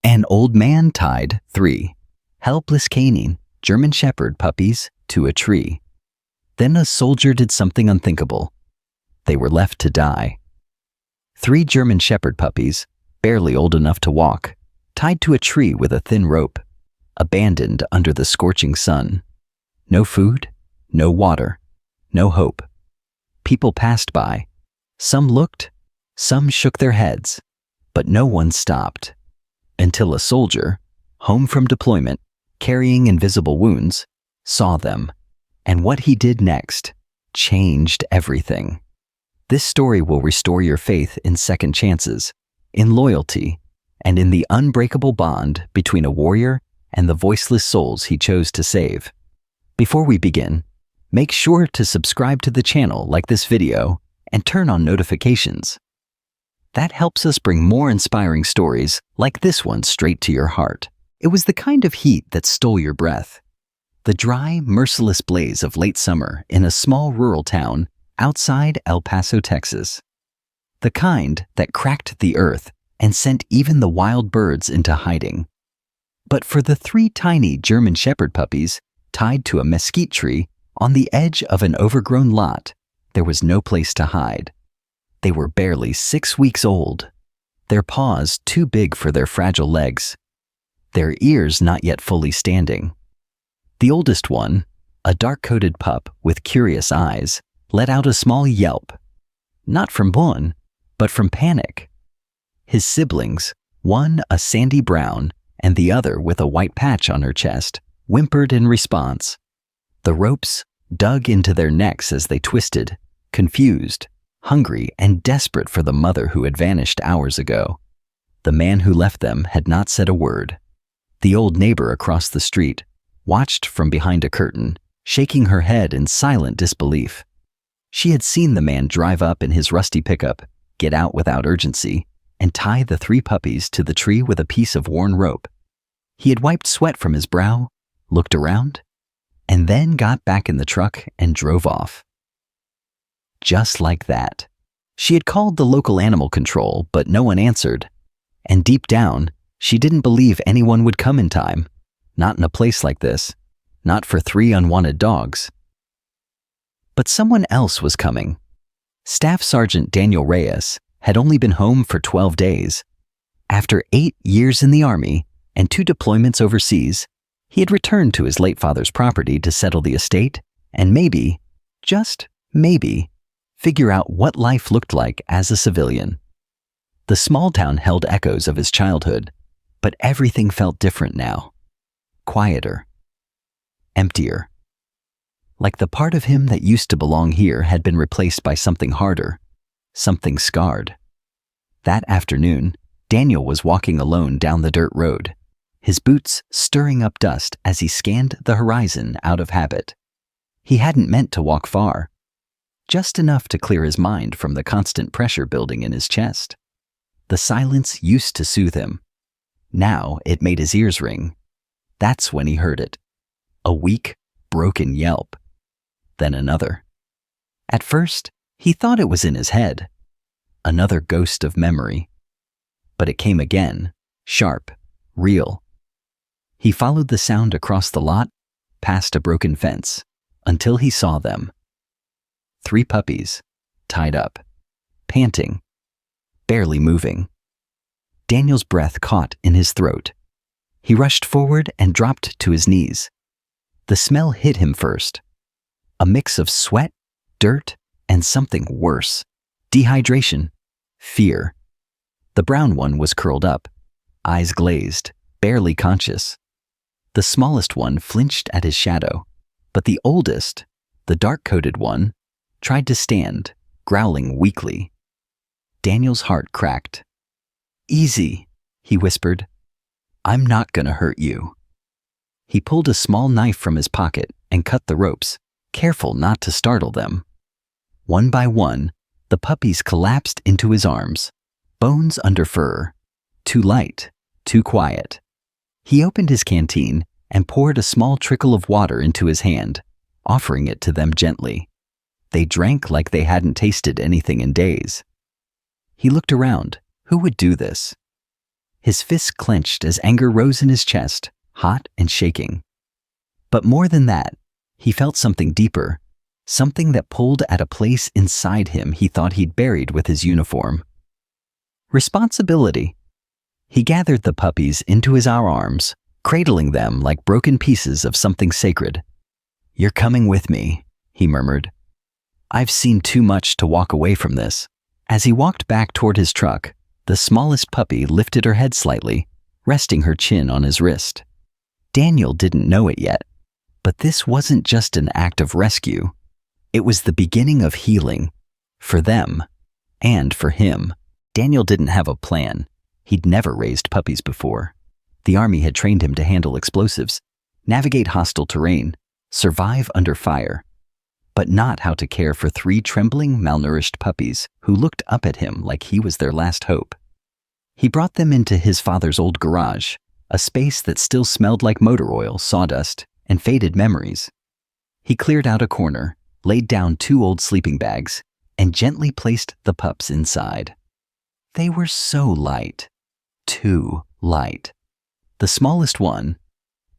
An old man tied 3 helpless canine German Shepherd puppies to a tree. Then a soldier did something unthinkable. They were left to die. 3 German Shepherd puppies, barely old enough to walk, tied to a tree with a thin rope, abandoned under the scorching sun. No food, no water, no hope. People passed by. Some looked, some shook their heads, but no one stopped. Until a soldier, home from deployment, carrying invisible wounds, saw them. And what he did next changed everything. This story will restore your faith in second chances, in loyalty, and in the unbreakable bond between a warrior and the voiceless souls he chose to save. Before we begin, make sure to subscribe to the channel, like this video, and turn on notifications. That helps us bring more inspiring stories like this one straight to your heart. It was the kind of heat that stole your breath. The dry, merciless blaze of late summer in a small rural town outside El Paso, Texas. The kind that cracked the earth and sent even the wild birds into hiding. But for the 3 tiny German Shepherd puppies tied to a mesquite tree on the edge of an overgrown lot, there was no place to hide. They were barely 6 weeks old, their paws too big for their fragile legs, their ears not yet fully standing. The oldest one, a dark-coated pup with curious eyes, let out a small yelp, not from pain, but from panic. His siblings, one a sandy brown and the other with a white patch on her chest, whimpered in response. The ropes dug into their necks as they twisted, confused, hungry, and desperate for the mother who had vanished hours ago. The man who left them had not said a word. The old neighbor across the street watched from behind a curtain, shaking her head in silent disbelief. She had seen the man drive up in his rusty pickup, get out without urgency, and tie the 3 puppies to the tree with a piece of worn rope. He had wiped sweat from his brow, looked around, and then got back in the truck and drove off. Just like that. She had called the local animal control, but no one answered. And deep down, she didn't believe anyone would come in time. Not in a place like this. Not for 3 unwanted dogs. But someone else was coming. Staff Sergeant Daniel Reyes had only been home for 12 days. After 8 years in the Army and 2 deployments overseas, he had returned to his late father's property to settle the estate and maybe, just maybe, figure out what life looked like as a civilian. The small town held echoes of his childhood, but everything felt different now. Quieter. Emptier. Like the part of him that used to belong here had been replaced by something harder, something scarred. That afternoon, Daniel was walking alone down the dirt road, his boots stirring up dust as he scanned the horizon out of habit. He hadn't meant to walk far, just enough to clear his mind from the constant pressure building in his chest. The silence used to soothe him. Now it made his ears ring. That's when he heard it. A weak, broken yelp. Then another. At first, he thought it was in his head. Another ghost of memory. But it came again, sharp, real. He followed the sound across the lot, past a broken fence, until he saw them. 3 puppies, tied up, panting, barely moving. Daniel's breath caught in his throat. He rushed forward and dropped to his knees. The smell hit him first. A mix of sweat, dirt, and something worse. Dehydration, fear. The brown one was curled up, eyes glazed, barely conscious. The smallest one flinched at his shadow, but the oldest, the dark-coated one, tried to stand, growling weakly. Daniel's heart cracked. "Easy," he whispered. "I'm not gonna hurt you." He pulled a small knife from his pocket and cut the ropes, careful not to startle them. One by one, the puppies collapsed into his arms, bones under fur, too light, too quiet. He opened his canteen and poured a small trickle of water into his hand, offering it to them gently. They drank like they hadn't tasted anything in days. He looked around. Who would do this? His fists clenched as anger rose in his chest, hot and shaking. But more than that, he felt something deeper, something that pulled at a place inside him he thought he'd buried with his uniform. Responsibility. He gathered the puppies into his arms, cradling them like broken pieces of something sacred. "You're coming with me," he murmured. "I've seen too much to walk away from this." As he walked back toward his truck, the smallest puppy lifted her head slightly, resting her chin on his wrist. Daniel didn't know it yet, but this wasn't just an act of rescue. It was the beginning of healing, for them and for him. Daniel didn't have a plan. He'd never raised puppies before. The army had trained him to handle explosives, navigate hostile terrain, survive under fire, but not how to care for 3 trembling, malnourished puppies who looked up at him like he was their last hope. He brought them into his father's old garage, a space that still smelled like motor oil, sawdust, and faded memories. He cleared out a corner, laid down 2 old sleeping bags, and gently placed the pups inside. They were so light. Too light. The smallest one,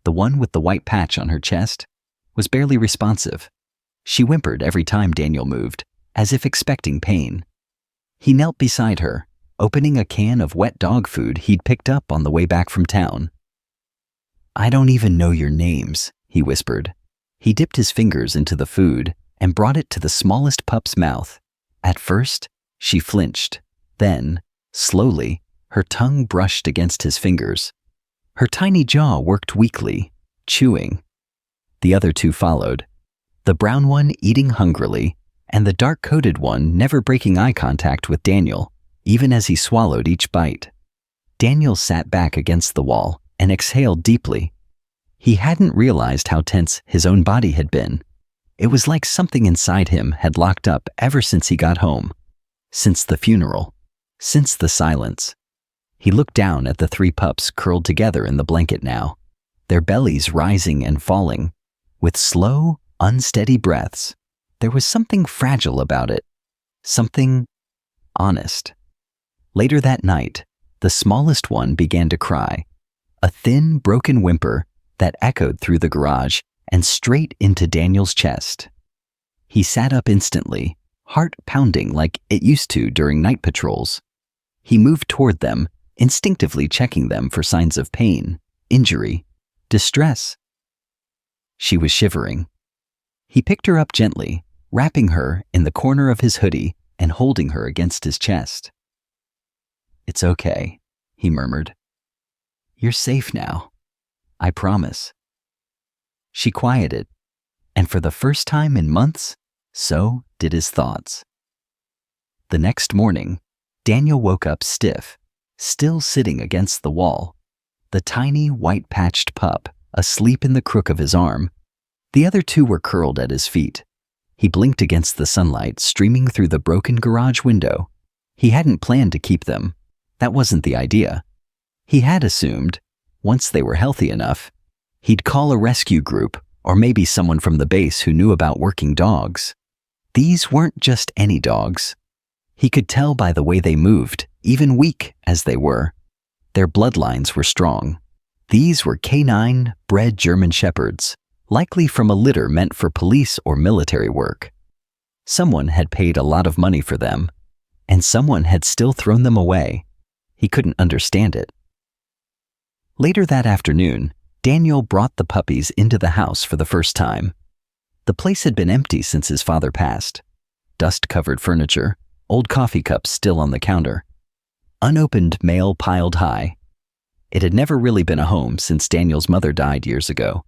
the one with the white patch on her chest, was barely responsive. She whimpered every time Daniel moved, as if expecting pain. He knelt beside her, opening a can of wet dog food he'd picked up on the way back from town. "I don't even know your names," he whispered. He dipped his fingers into the food and brought it to the smallest pup's mouth. At first, she flinched. Then, slowly, her tongue brushed against his fingers. Her tiny jaw worked weakly, chewing. The other 2 followed, the brown one eating hungrily, and the dark-coated one never breaking eye contact with Daniel, even as he swallowed each bite. Daniel sat back against the wall and exhaled deeply. He hadn't realized how tense his own body had been. It was like something inside him had locked up ever since he got home, since the funeral, since the silence. He looked down at the 3 pups curled together in the blanket now, their bellies rising and falling, with slow, unsteady breaths. There was something fragile about it, something honest. Later that night, the smallest one began to cry, a thin, broken whimper that echoed through the garage and straight into Daniel's chest. He sat up instantly, heart pounding like it used to during night patrols. He moved toward them, instinctively checking them for signs of pain, injury, distress. She was shivering. He picked her up gently, wrapping her in the corner of his hoodie and holding her against his chest. "It's okay," he murmured. "You're safe now. I promise." She quieted, and for the first time in months, so did his thoughts. The next morning, Daniel woke up stiff, still sitting against the wall, the tiny white-patched pup asleep in the crook of his arm. The other 2 were curled at his feet. He blinked against the sunlight streaming through the broken garage window. He hadn't planned to keep them. That wasn't the idea. He had assumed, once they were healthy enough, he'd call a rescue group or maybe someone from the base who knew about working dogs. These weren't just any dogs. He could tell by the way they moved, even weak as they were. Their bloodlines were strong. These were canine, bred German shepherds, likely from a litter meant for police or military work. Someone had paid a lot of money for them, and someone had still thrown them away. He couldn't understand it. Later that afternoon, Daniel brought the puppies into the house for the first time. The place had been empty since his father passed. Dust-covered furniture, old coffee cups still on the counter. Unopened mail piled high. It had never really been a home since Daniel's mother died years ago.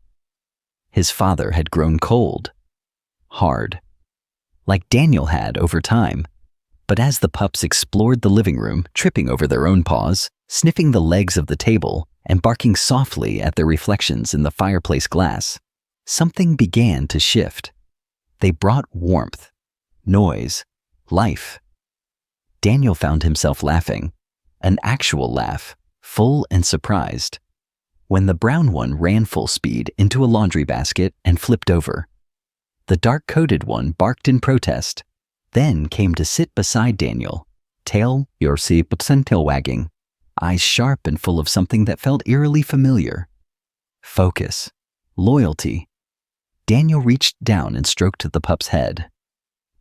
His father had grown cold, hard, like Daniel had over time. But as the pups explored the living room, tripping over their own paws, sniffing the legs of the table, and barking softly at their reflections in the fireplace glass, something began to shift. They brought warmth, noise, life. Daniel found himself laughing, an actual laugh, full and surprised, when the brown one ran full speed into a laundry basket and flipped over. The dark-coated one barked in protest, then came to sit beside Daniel, tail wagging. eyes sharp and full of something that felt eerily familiar. Focus. Loyalty. Daniel reached down and stroked the pup's head.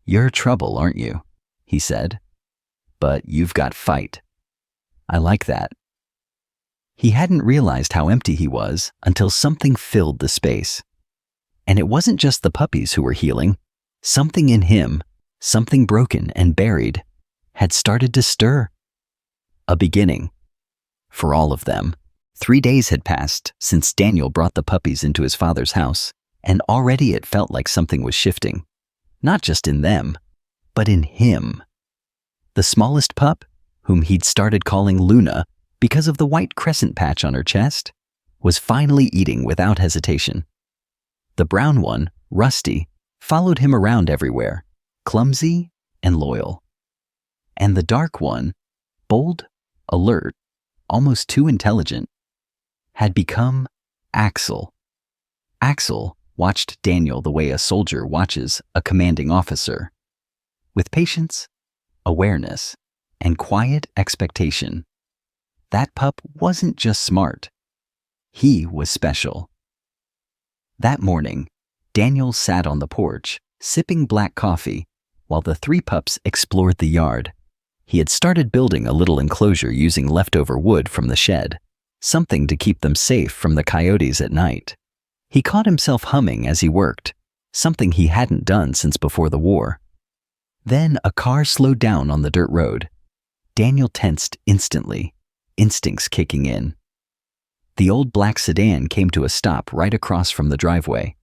"You're trouble, aren't you?" he said. "But you've got fight. I like that." He hadn't realized how empty he was until something filled the space. And it wasn't just the puppies who were healing. Something in him, something broken and buried, had started to stir. A beginning. For all of them. 3 days had passed since Daniel brought the puppies into his father's house, and already it felt like something was shifting. Not just in them, but in him. The smallest pup, whom he'd started calling Luna because of the white crescent patch on her chest, was finally eating without hesitation. The brown one, Rusty, followed him around everywhere, clumsy and loyal. And the dark one, bold, alert, almost too intelligent, had become Axel. Axel watched Daniel the way a soldier watches a commanding officer. With patience, awareness, and quiet expectation. That pup wasn't just smart. He was special. That morning, Daniel sat on the porch, sipping black coffee, while the 3 pups explored the yard. He had started building a little enclosure using leftover wood from the shed, something to keep them safe from the coyotes at night. He caught himself humming as he worked, something he hadn't done since before the war. Then a car slowed down on the dirt road. Daniel tensed instantly, instincts kicking in. The old black sedan came to a stop right across from the driveway.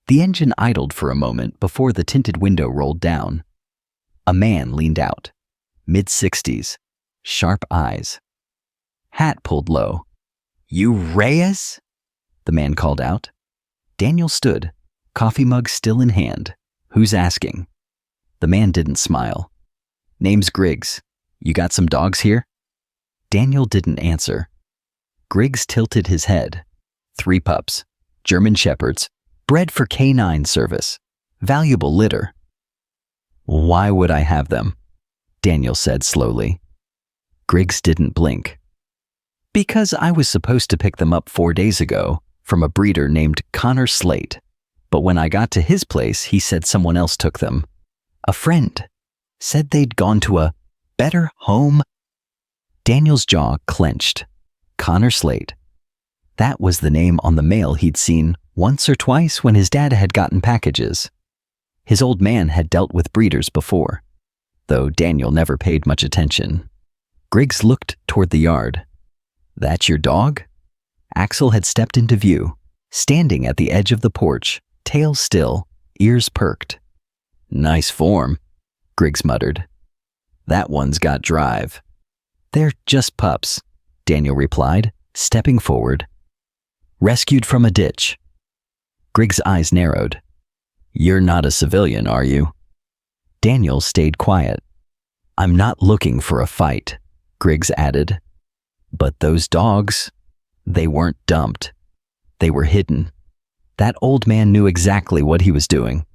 The engine idled for a moment before the tinted window rolled down. A man leaned out, mid-60s, sharp eyes. Hat pulled low. "You Reyes?" the man called out. Daniel stood, coffee mug still in hand. "Who's asking?" The man didn't smile. "Name's Griggs. You got some dogs here?" Daniel didn't answer. Griggs tilted his head. 3 pups, German shepherds, bred for canine service. Valuable litter. "Why would I have them?" Daniel said slowly. Griggs didn't blink. "Because I was supposed to pick them up 4 days ago from a breeder named Connor Slate. But when I got to his place, he said someone else took them. A friend. Said they'd gone to a better home." Daniel's jaw clenched. Connor Slate. That was the name on the mail he'd seen once or twice when his dad had gotten packages. His old man had dealt with breeders before, though Daniel never paid much attention. Griggs looked toward the yard. "That's your dog?" Axel had stepped into view, standing at the edge of the porch, tail still, ears perked. "Nice form," Griggs muttered. "That one's got drive." "They're just pups," Daniel replied, stepping forward. "Rescued from a ditch." Griggs' eyes narrowed. "You're not a civilian, are you?" Daniel stayed quiet. "I'm not looking for a fight," Griggs added. "But those dogs, they weren't dumped. They were hidden. That old man knew exactly what he was doing."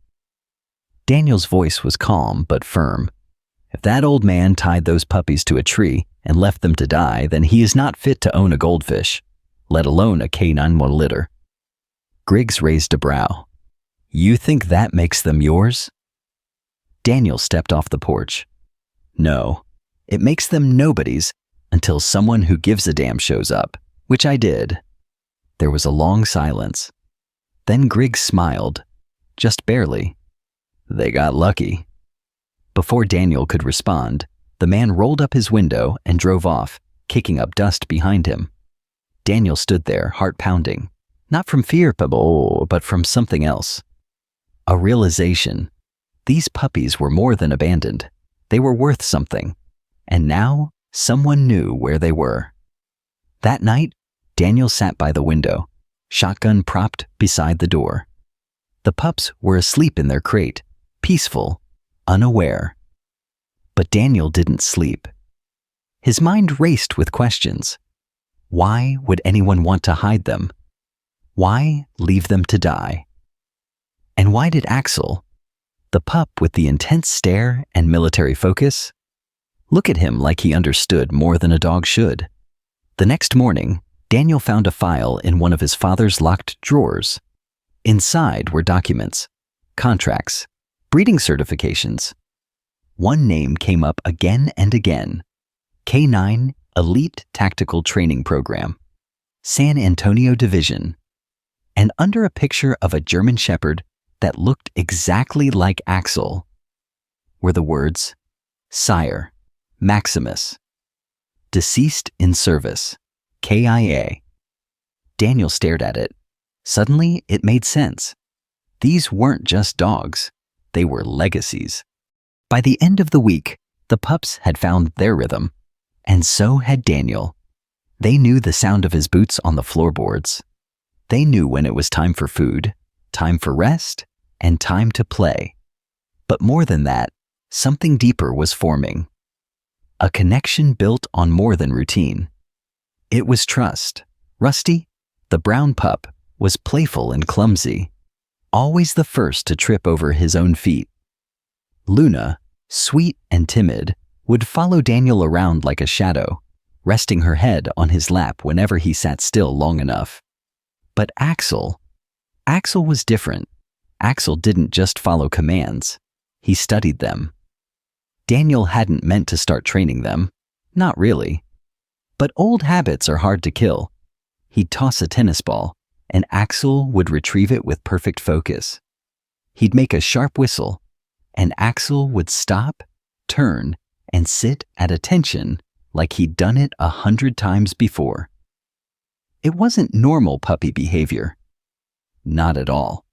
Daniel's voice was calm but firm. "If that old man tied those puppies to a tree and left them to die, then he is not fit to own a goldfish, let alone a canine litter." Griggs raised a brow. "You think that makes them yours?" Daniel stepped off the porch. "No, it makes them nobody's until someone who gives a damn shows up, which I did." There was a long silence. Then Griggs smiled, just barely. "They got lucky." Before Daniel could respond, the man rolled up his window and drove off, kicking up dust behind him. Daniel stood there, heart pounding, not from fear, but from something else. A realization. These puppies were more than abandoned. They were worth something. And now, someone knew where they were. That night, Daniel sat by the window, shotgun propped beside the door. The pups were asleep in their crate, peaceful, unaware. But Daniel didn't sleep. His mind raced with questions. Why would anyone want to hide them? Why leave them to die? And why did Axel, the pup with the intense stare and military focus, look at him like he understood more than a dog should? The next morning, Daniel found a file in one of his father's locked drawers. Inside were documents, contracts, breeding certifications. One name came up again and again: K9 Elite Tactical Training Program, San Antonio Division. And under a picture of a German Shepherd that looked exactly like Axel were the words, Sire, Maximus. Deceased in service, KIA. Daniel stared at it. Suddenly, it made sense. These weren't just dogs, they were legacies. By the end of the week, the pups had found their rhythm, and so had Daniel. They knew the sound of his boots on the floorboards. They knew when it was time for food, time for rest, and time to play. But more than that, something deeper was forming. A connection built on more than routine. It was trust. Rusty, the brown pup, was playful and clumsy, always the first to trip over his own feet. Luna, sweet and timid, would follow Daniel around like a shadow, resting her head on his lap whenever he sat still long enough. But Axel was different. Axel didn't just follow commands. He studied them. Daniel hadn't meant to start training them. Not really. But old habits are hard to kill. He'd toss a tennis ball, and Axel would retrieve it with perfect focus. He'd make a sharp whistle, and Axel would stop, turn, and sit at attention like he'd done it 100 times before. It wasn't normal puppy behavior. Not at all.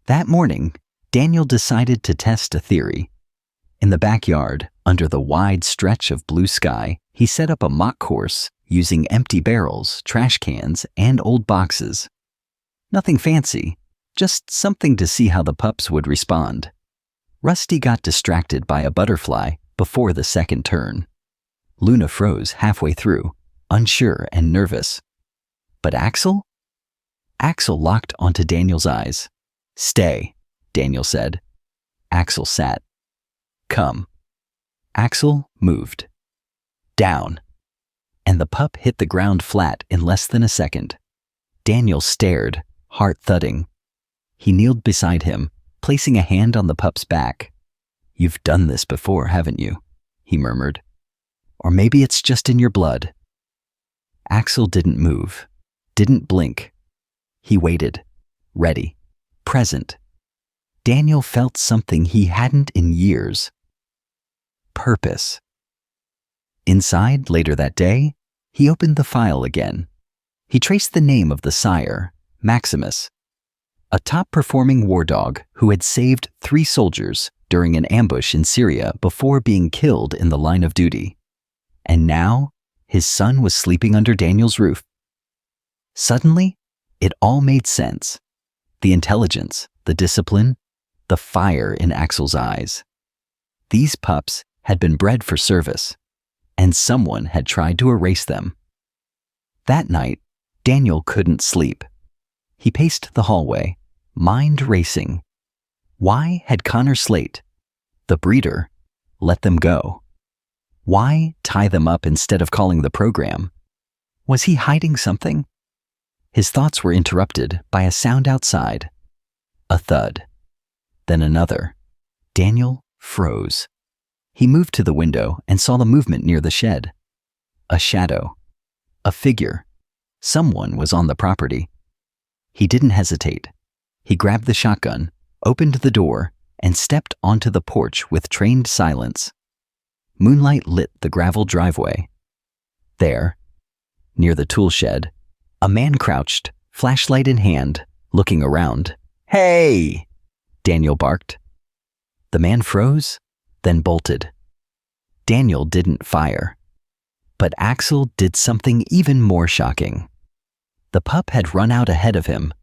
That morning, Daniel decided to test a theory. In the backyard, under the wide stretch of blue sky, he set up a mock course using empty barrels, trash cans, and old boxes. Nothing fancy, just something to see how the pups would respond. Rusty got distracted by a butterfly before the second turn. Luna froze halfway through, unsure and nervous. But Axel? Axel locked onto Daniel's eyes. "Stay," Daniel said. Axel sat. "Come." Axel moved. Down. And the pup hit the ground flat in less than a second. Daniel stared, heart thudding. He kneeled beside him, placing a hand on the pup's back. "You've done this before, haven't you?" he murmured. "Or maybe it's just in your blood." Axel didn't move, didn't blink. He waited, ready, present. Daniel felt something he hadn't in years. Purpose. Inside, later that day, he opened the file again. He traced the name of the sire, Maximus, a top-performing war dog who had saved 3 soldiers during an ambush in Syria before being killed in the line of duty. And now, his son was sleeping under Daniel's roof. Suddenly, it all made sense. The intelligence, the discipline, the fire in Axel's eyes. These pups had been bred for service, and someone had tried to erase them. That night, Daniel couldn't sleep. He paced the hallway, mind racing. Why had Connor Slate, the breeder, let them go? Why tie them up instead of calling the program? Was he hiding something? His thoughts were interrupted by a sound outside. A thud. Then another. Daniel froze. He moved to the window and saw the movement near the shed. A shadow. A figure. Someone was on the property. He didn't hesitate. He grabbed the shotgun, opened the door, and stepped onto the porch with trained silence. Moonlight lit the gravel driveway. There, near the tool shed, a man crouched, flashlight in hand, looking around. "Hey!" Daniel barked. The man froze, then bolted. Daniel didn't fire. But Axel did something even more shocking. The pup had run out ahead of him,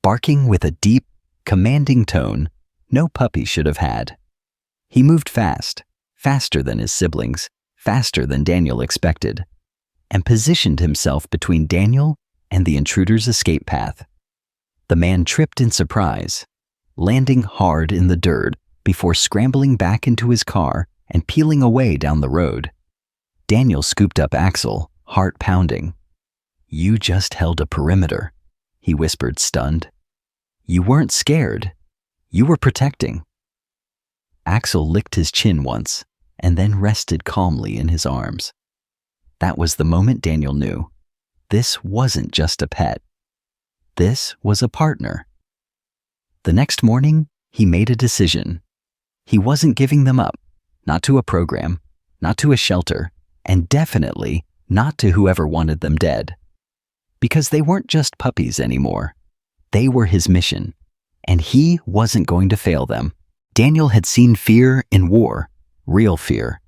barking with a deep, commanding tone no puppy should have had. He moved fast, faster than his siblings, faster than Daniel expected, and positioned himself between Daniel and the intruder's escape path. The man tripped in surprise, landing hard in the dirt before scrambling back into his car and peeling away down the road. Daniel scooped up Axel, heart pounding. "You just held a perimeter," he whispered, stunned. "You weren't scared. You were protecting." Axel licked his chin once and then rested calmly in his arms. That was the moment Daniel knew. This wasn't just a pet. This was a partner. The next morning, he made a decision. He wasn't giving them up, not to a program, not to a shelter, and definitely not to whoever wanted them dead. Because they weren't just puppies anymore. They were his mission, and he wasn't going to fail them. Daniel had seen fear in war, real fear.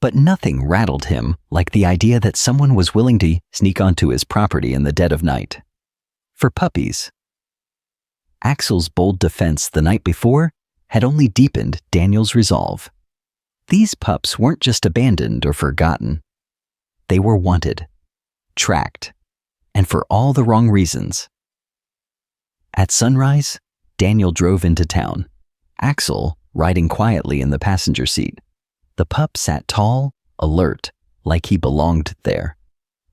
But nothing rattled him like the idea that someone was willing to sneak onto his property in the dead of night. For puppies. Axel's bold defense the night before had only deepened Daniel's resolve. These pups weren't just abandoned or forgotten. They were wanted, tracked, and for all the wrong reasons. At sunrise, Daniel drove into town, Axel riding quietly in the passenger seat. The pup sat tall, alert, like he belonged there,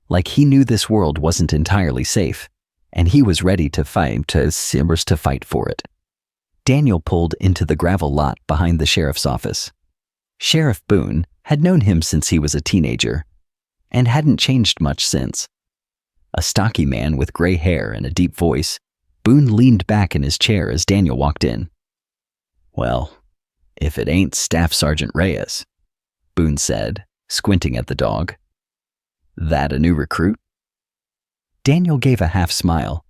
like he knew this world wasn't entirely safe, and he was ready to fight for it. Daniel pulled into the gravel lot behind the sheriff's office. Sheriff Boone had known him since he was a teenager, and hadn't changed much since. A stocky man with gray hair and a deep voice, Boone leaned back in his chair as Daniel walked in. "Well, if it ain't Staff Sergeant Reyes," Boone said, squinting at the dog. "That a new recruit?" Daniel gave a half smile.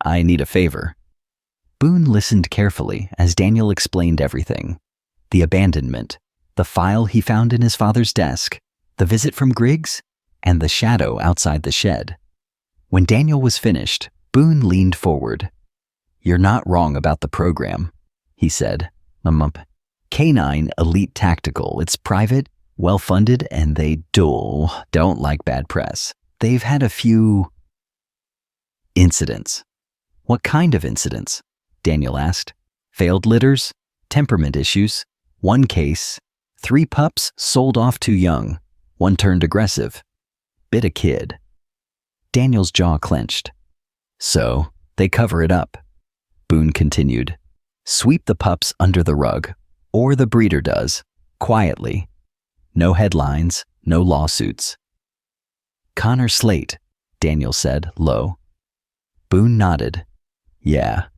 "I need a favor." Boone listened carefully as Daniel explained everything. The abandonment, the file he found in his father's desk, the visit from Griggs, and the shadow outside the shed. When Daniel was finished, Boone leaned forward. "You're not wrong about the program," he said. "Canine Elite Tactical. It's private, well-funded, and they don't like bad press. They've had a few incidents." "What kind of incidents?" Daniel asked. "Failed litters? Temperament issues? One case, 3 pups sold off too young. One turned aggressive. Bit a kid." Daniel's jaw clenched. "So, they cover it up," Boone continued. "Sweep the pups under the rug, or the breeder does, quietly. No headlines, no lawsuits." "Connor Slate," Daniel said, low. Boone nodded. "Yeah.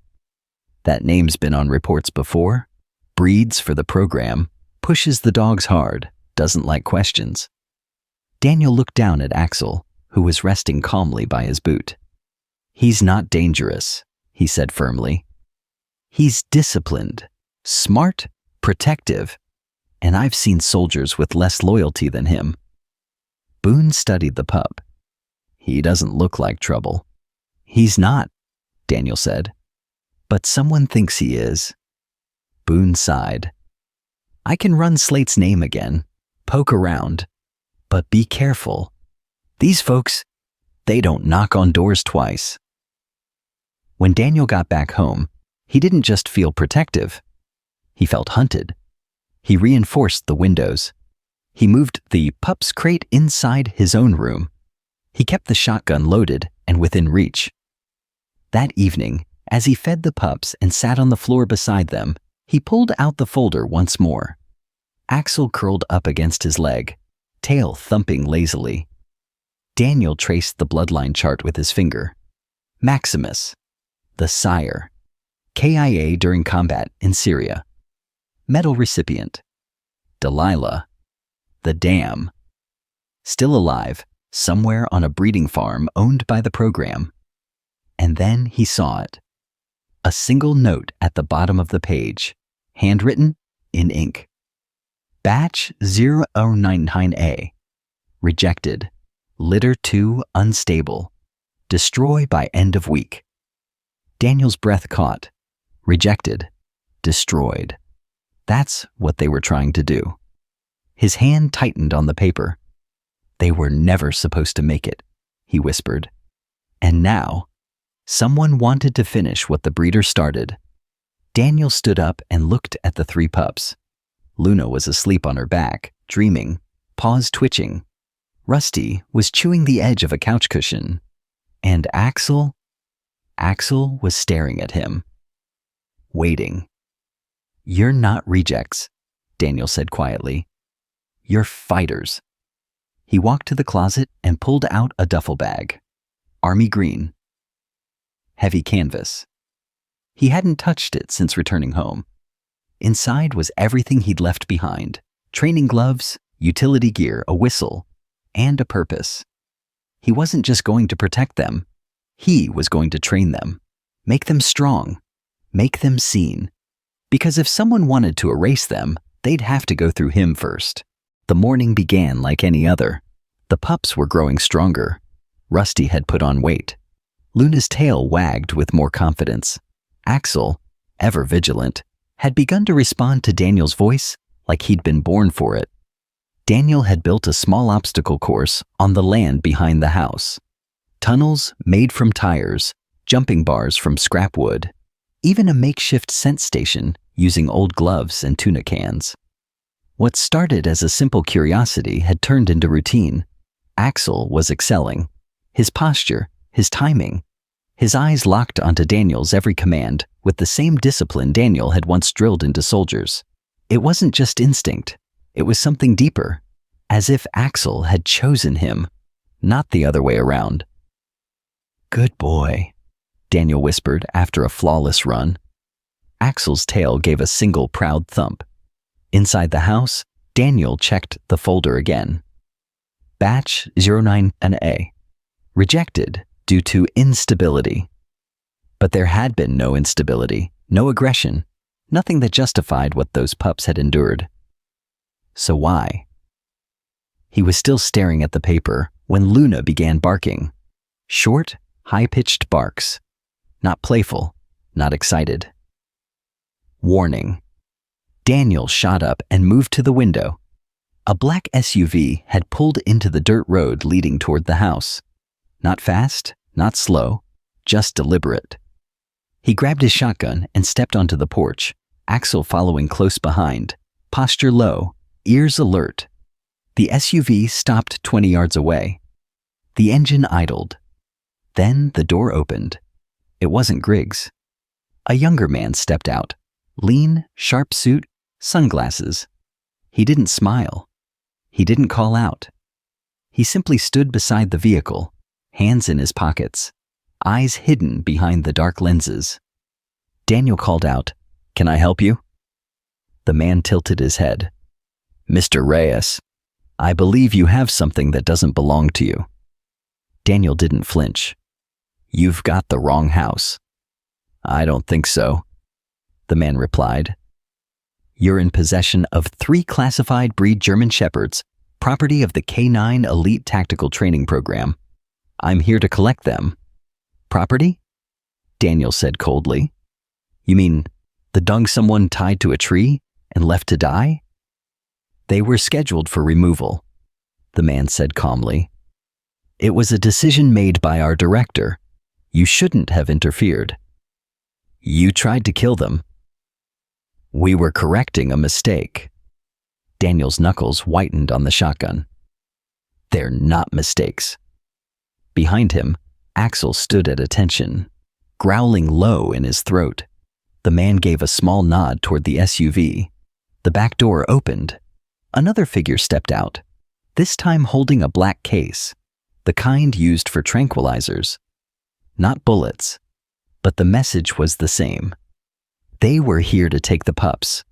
That name's been on reports before. Breeds for the program, pushes the dogs hard, doesn't like questions." Daniel looked down at Axel, who was resting calmly by his boot. "He's not dangerous," he said firmly. "He's disciplined, smart, protective, and I've seen soldiers with less loyalty than him." Boone studied the pup. "He doesn't look like trouble." "He's not," Daniel said. "But someone thinks he is." Boone sighed. "I can run Slate's name again, poke around, but be careful. These folks, they don't knock on doors twice." When Daniel got back home, he didn't just feel protective. He felt hunted. He reinforced the windows. He moved the pup's crate inside his own room. He kept the shotgun loaded and within reach. That evening, as he fed the pups and sat on the floor beside them, he pulled out the folder once more. Axel curled up against his leg, tail thumping lazily. Daniel traced the bloodline chart with his finger. Maximus, the sire. KIA during combat in Syria. Medal recipient. Delilah, the dam. Still alive, somewhere on a breeding farm owned by the program. And then he saw it. A single note at the bottom of the page, handwritten in ink. Batch 099A. Rejected. Litter 2 unstable. Destroy by end of week. Daniel's breath caught. Rejected. Destroyed. That's what they were trying to do. His hand tightened on the paper. "They were never supposed to make it," he whispered. And now, someone wanted to finish what the breeder started. Daniel stood up and looked at the 3 pups. Luna was asleep on her back, dreaming, paws twitching. Rusty was chewing the edge of a couch cushion, and Axel was staring at him, waiting. "You're not rejects," Daniel said quietly. "You're fighters." He walked to the closet and pulled out a duffel bag. Army green. Heavy canvas. He hadn't touched it since returning home. Inside was everything he'd left behind: training gloves, utility gear, a whistle, and a purpose. He wasn't just going to protect them. He was going to train them, make them strong, make them seen. Because if someone wanted to erase them, they'd have to go through him first. The morning began like any other. The pups were growing stronger. Rusty had put on weight. Luna's tail wagged with more confidence. Axel, ever vigilant, had begun to respond to Daniel's voice like he'd been born for it. Daniel had built a small obstacle course on the land behind the house. Tunnels made from tires, jumping bars from scrap wood, even a makeshift scent station using old gloves and tuna cans. What started as a simple curiosity had turned into routine. Axel was excelling. His posture, his timing, his eyes locked onto Daniel's every command with the same discipline Daniel had once drilled into soldiers. It wasn't just instinct. It was something deeper, as if Axel had chosen him, not the other way around. "Good boy," Daniel whispered after a flawless run. Axel's tail gave a single proud thump. Inside the house, Daniel checked the folder again. Batch 09A. Rejected due to instability. But there had been no instability, no aggression, nothing that justified what those pups had endured. So why? He was still staring at the paper when Luna began barking. Short, high-pitched barks. Not playful, not excited. Warning. Daniel shot up and moved to the window. A black SUV had pulled into the dirt road leading toward the house. Not fast, not slow, just deliberate. He grabbed his shotgun and stepped onto the porch, Axel following close behind, posture low, ears alert. The SUV stopped 20 yards away. The engine idled. Then the door opened. It wasn't Griggs. A younger man stepped out. Lean, sharp suit, sunglasses. He didn't smile. He didn't call out. He simply stood beside the vehicle, hands in his pockets, eyes hidden behind the dark lenses. Daniel called out, "Can I help you?" The man tilted his head. "Mr. Reyes, I believe you have something that doesn't belong to you." Daniel didn't flinch. "You've got the wrong house." "I don't think so," the man replied. "You're in possession of 3 classified breed German Shepherds, property of the K9 Elite Tactical Training Program. I'm here to collect them." "Property?" Daniel said coldly. "You mean the dung someone tied to a tree and left to die?" "They were scheduled for removal," the man said calmly. "It was a decision made by our director. You shouldn't have interfered. You tried to kill them." "We were correcting a mistake." Daniel's knuckles whitened on the shotgun. "They're not mistakes." Behind him, Axel stood at attention, growling low in his throat. The man gave a small nod toward the SUV. The back door opened. Another figure stepped out, this time holding a black case, the kind used for tranquilizers. Not bullets, but the message was the same. They were here to take the pups.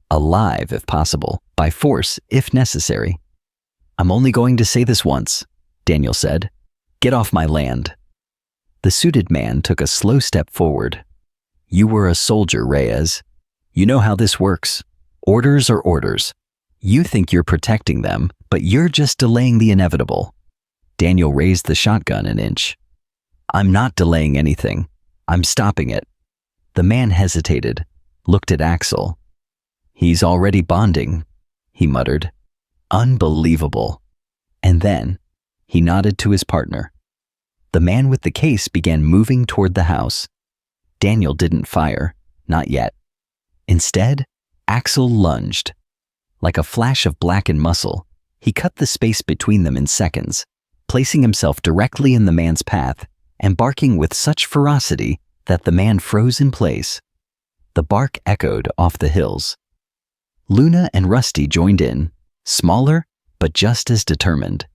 Alive if possible, by force if necessary. "I'm only going to say this once," Daniel said. "Get off my land." The suited man took a slow step forward. "You were a soldier, Reyes. You know how this works. Orders are orders. You think you're protecting them, but you're just delaying the inevitable." Daniel raised the shotgun an inch. "I'm not delaying anything. I'm stopping it." The man hesitated, looked at Axel. "He's already bonding," he muttered. "Unbelievable." And then he nodded to his partner. The man with the case began moving toward the house. Daniel didn't fire, not yet. Instead, Axel lunged. Like a flash of blackened muscle, He cut the space between them in seconds, placing himself directly in the man's path and barking with such ferocity that the man froze in place. The bark echoed off the hills. Luna and Rusty joined in, smaller but just as determined.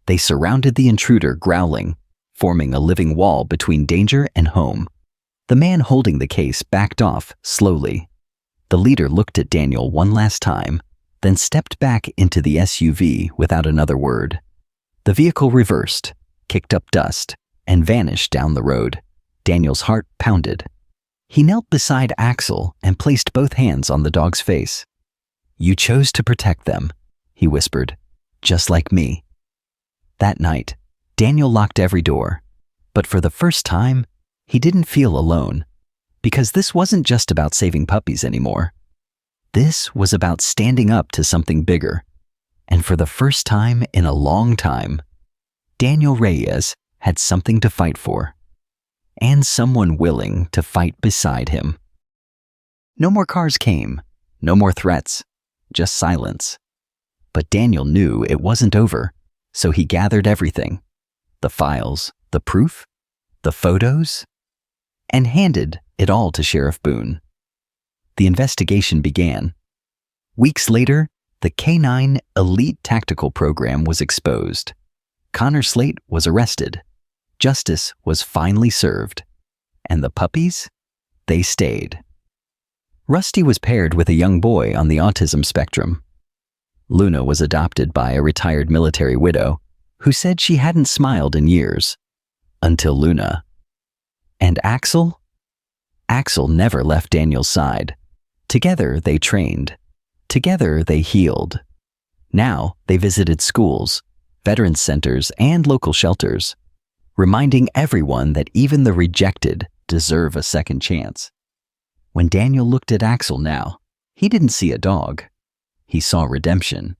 They surrounded the intruder, growling, forming a living wall between danger and home. The man holding the case backed off slowly. The leader looked at Daniel one last time, then stepped back into the SUV without another word. The vehicle reversed, kicked up dust, and vanished down the road. Daniel's heart pounded. He knelt beside Axel and placed both hands on the dog's face. "You chose to protect them," he whispered, "just like me." That night, Daniel locked every door, but for the first time, he didn't feel alone, because this wasn't just about saving puppies anymore. This was about standing up to something bigger, and for the first time in a long time, Daniel Reyes had something to fight for, and someone willing to fight beside him. No more cars came, no more threats, just silence. But Daniel knew it wasn't over, so he gathered everything, the files, the proof, the photos, and handed it all to Sheriff Boone. The investigation began. Weeks later, the K9 Elite Tactical Program was exposed. Connor Slate was arrested. Justice was finally served. And the puppies? They stayed. Rusty was paired with a young boy on the autism spectrum. Luna was adopted by a retired military widow who said she hadn't smiled in years. Until Luna. And Axel? Axel never left Daniel's side. Together they trained. Together they healed. Now they visited schools, veterans centers, and local shelters, reminding everyone that even the rejected deserve a second chance. When Daniel looked at Axel now, he didn't see a dog. He saw redemption.